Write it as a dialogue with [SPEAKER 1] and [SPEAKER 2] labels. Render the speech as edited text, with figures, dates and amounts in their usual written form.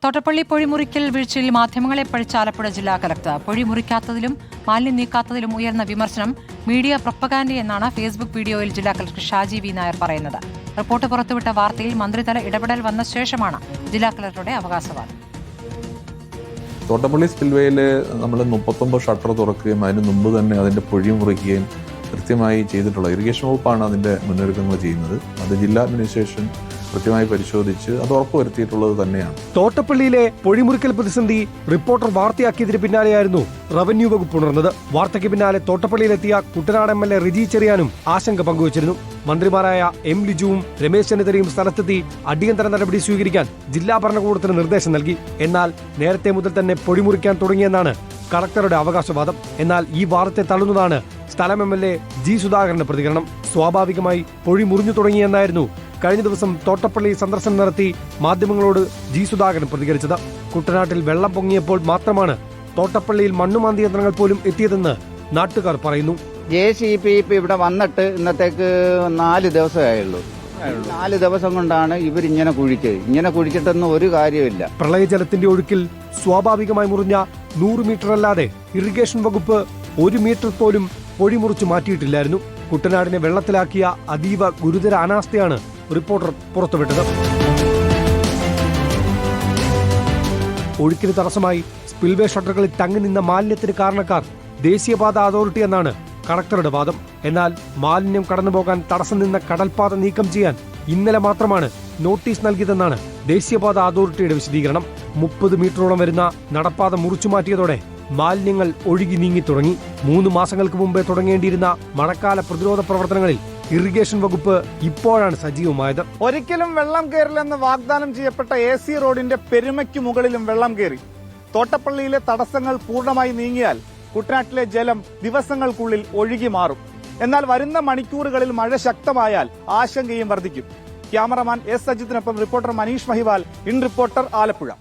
[SPEAKER 1] തോട്ടപ്പള്ളി പൊഴിമുറിക്കൽ വീഴ്ചയിൽ മാധ്യമങ്ങളെ പഴിച്ച ആലപ്പുഴ ജില്ലാ കലക്ടർ. പൊഴി മുറിക്കാത്തതിലും മാലിന്യം നീക്കാത്തതിലും ഉയർന്ന വിമർശനം മീഡിയ പ്രൊപ്പഗാൻഡ എന്നാണ് ഫേസ്ബുക്ക് വീഡിയോയിൽ ജില്ലാ കലക്ടർ ഷാജി വി നായർ പറയുന്നത്. റിപ്പോർട്ട് പുറത്തുവിട്ട വാർത്തയിൽ മന്ത്രിതല ഇടപെടൽ വന്ന ശേഷമാണ് ജില്ലാ കലക്ടറുടെ അവകാശവാദം.
[SPEAKER 2] തോട്ടപ്പള്ളി സ്പിൽവേയിൽ നമ്മൾ 39 ഷട്ടർ തുറക്കുകയും അതിന് മുമ്പ് തന്നെ അതിൻ്റെ പൊഴി മുറിക്കുകയും കൃത്യമായി ചെയ്തിട്ടുള്ള ഇറിഗേഷൻ വകുപ്പാണ് അതിൻ്റെ മുന്നൊരുക്കങ്ങൾ ചെയ്യുന്നത്. അത് ജില്ലാ അഡ്മിനിസ്ട്രേഷൻ കൃത്യമായി പരിശോധിച്ച് അത് ഉറപ്പുവരുത്തിയിട്ടുള്ളത് തന്നെയാണ്.
[SPEAKER 3] തോട്ടപ്പള്ളിയിലെ പൊഴിമുറിക്കൽ പ്രതിസന്ധി റിപ്പോർട്ടർ വാർത്തയാക്കിയതിന് പിന്നാലെയായിരുന്നു റവന്യൂ വകുപ്പ് ഉണർന്നത്. വാർത്തയ്ക്ക് പിന്നാലെ തോട്ടപ്പള്ളിയിലെത്തിയ കുട്ടനാട് MLA റിജി ചെറിയാനും ആശങ്ക പങ്കുവച്ചിരുന്നു. മന്ത്രിമാരായ M ലിജുവും രമേശ് ചെന്നിത്തലയും സ്ഥലത്തെത്തി അടിയന്തര നടപടി സ്വീകരിക്കാൻ ജില്ലാ ഭരണകൂടത്തിന് നിർദ്ദേശം നൽകി. എന്നാൽ നേരത്തെ മുതൽ തന്നെ പൊഴിമുറിക്കാൻ തുടങ്ങിയെന്നാണ് കളക്ടറുടെ അവകാശവാദം. എന്നാൽ ഈ വാദത്തെ തള്ളുന്നതാണ് സ്ഥലം MLA ജി സുധാകരന്റെ പ്രതികരണം. സ്വാഭാവികമായി പൊഴി മുറിഞ്ഞു തുടങ്ങിയെന്നായിരുന്നു കഴിഞ്ഞ ദിവസം തോട്ടപ്പള്ളി സന്ദർശനം നടത്തി മാധ്യമങ്ങളോട് ജി സുധാകരൻ പ്രതികരിച്ചത്. കുട്ടനാട്ടിൽ വെള്ളം പൊങ്ങിയപ്പോൾ മാത്രമാണ് തോട്ടപ്പള്ളിയിൽ മണ്ണുമാന്തി യന്ത്രങ്ങൾ പോലും എത്തിയതെന്ന് നാട്ടുകാർ പറയുന്നു.
[SPEAKER 4] JCB ഇവിടെ വന്നിട്ട് ഇന്നത്തേക്ക് 4 ദിവസമായുള്ളൂ. 4 ദിവസം കൊണ്ടാണ് ഇവരിങ്ങനെ കുഴിച്ചത്. ഇങ്ങനെ കുഴിച്ചിട്ടൊന്നും ഒരു കാര്യമില്ല.
[SPEAKER 3] പ്രളയജലത്തിന്റെ ഒഴുക്കിൽ സ്വാഭാവികമായി മുറിഞ്ഞ 100 മീറ്റർ അല്ലാതെ ഇറിഗേഷൻ വകുപ്പ് 1 മീറ്റർ പോലും പൊഴി മുറിച്ചു മാറ്റിയിട്ടില്ലായിരുന്നു. കുട്ടനാടിനെ വെള്ളത്തിലാക്കിയ അതീവ ഗുരുതര അനാസ്ഥയാണ് റിപ്പോർട്ടർ പുറത്തുവിട്ടത്. ഒഴുക്കിന് തടസ്സമായി സ്പിൽവേ ഷട്ടറുകളിൽ തങ്ങി നിന്ന മാലിന്യത്തിന് കാരണക്കാർ ദേശീയപാത അതോറിറ്റി എന്നാണ് കളക്ടറുടെ വാദം. എന്നാൽ മാലിന്യം കടന്നുപോകാൻ തടസ്സം നിന്ന കടൽപാത നീക്കം ചെയ്യാൻ ഇന്നലെ മാത്രമാണ് നോട്ടീസ് നൽകിയതെന്നാണ് ദേശീയപാത അതോറിറ്റിയുടെ വിശദീകരണം. 30 മീറ്ററോളം വരുന്ന നടപ്പാത മുറിച്ചു മാറ്റിയതോടെ മാലിന്യങ്ങൾ ഒഴുകി നീങ്ങി തുടങ്ങി. 3 മാസങ്ങൾക്ക് മുമ്പേ തുടങ്ങേണ്ടിയിരുന്ന മഴക്കാല പ്രതിരോധ പ്രവർത്തനങ്ങളിൽ ഇറിഗേഷൻ വകുപ്പ് ഇപ്പോഴാണ് സജീവമായത്.
[SPEAKER 5] ഒരിക്കലും വെള്ളം കയറില്ലെന്ന് വാഗ്ദാനം ചെയ്യപ്പെട്ട AC റോഡിന്റെ പെരുമയ്ക്ക് മുകളിലും വെള്ളം കയറി. തോട്ടപ്പള്ളിയിലെ തടസ്സങ്ങൾ പൂർണ്ണമായി നീങ്ങിയാൽ കുട്ടനാട്ടിലെ ജലം ദിവസങ്ങൾക്കുള്ളിൽ ഒഴുകി മാറും. എന്നാൽ വരുന്ന മണിക്കൂറുകളിൽ മഴ ശക്തമായാൽ ആശങ്കയും വർദ്ധിക്കും. Cameraman S. അജിത്തിനൊപ്പം reporter Manish Mahival, in reporter, Alappuzha.